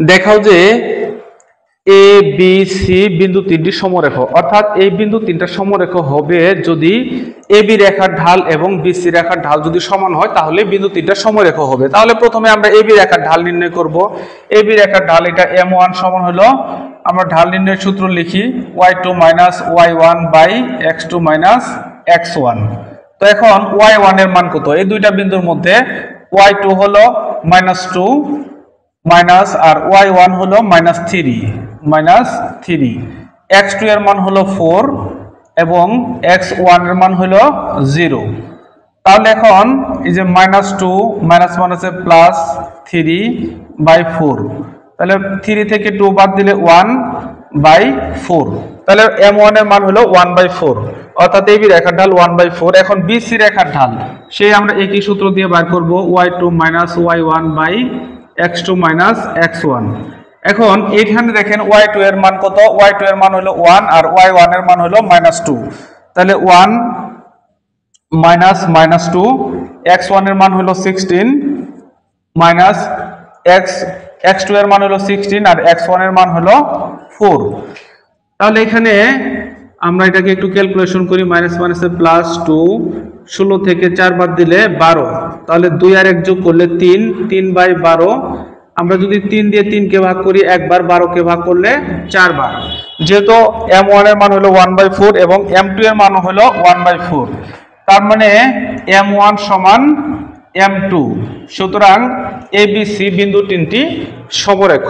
দেখাও যে A B C বিন্দু তিনটি সমরেখ, অর্থাৎ এই বিন্দু তিনটা সমরেখ হবে যদি এ বি রেখার ঢাল এবং বি সি রেখার ঢাল যদি সমান হয়, তাহলে বিন্দু তিনটা সমরেখ হবে। তাহলে প্রথমে আমরা এ বি রেখার ঢাল নির্ণয় করব। এ বি রেখার ঢাল এটা m1 সমান হলো, আমরা ঢাল নির্ণয়ের সূত্র লিখি y2 minus y1 by x2 minus x1। তো এখন y1 এর মান কত? এই দুইটা বিন্দুর মধ্যে y2 হলো -2 মাইনাস আর y1 হলো -3, x2 এর মান হলো 4 এবং x1 এর মান হলো 0। তাহলে এখন এই যে -2 মাইনাস মাইনাসে প্লাস 3/4, তাহলে 3 থেকে 2 বাদ দিলে 1/4, তাহলে m1 এর মান হলো 1/4, অর্থাৎ এই রেখার ঢাল 1/4। এখন বিসি রেখার ঢাল সেই আমরা একই সূত্র দিয়ে বের করব, y2 minus y1 by x2 minus x1। এখন এইখানে দেখেন y2 এর মান কত? y2 এর মান হলো 1 আর y1 এর মান হলো -2, তাহলে 1 মাইনাস -2, x1 এর মান হলো 16 মাইনাস x2 এর মান হলো 16 আর x1 এর মান হলো 4। তাহলে এখানে আমরা এটাকে একটু ক্যালকুলেশন করি, মাইনাস মাইনাসে প্লাস 2, 16 থেকে 4 বাদ দিলে 12, তাহলে 2 আর 1 যোগ করলে 3/12। আমরা যদি 3 দিয়ে 3 কে ভাগ করি, একবার 12 কে ভাগ করলে 4 বার। যেহেতু m1 এর মান হলো 1/4 এবং m2 এর মান হলো 1/4, তার মানে m1 সমান m2। সুতরাং ABC বিন্দু তিনটি সমরেখ।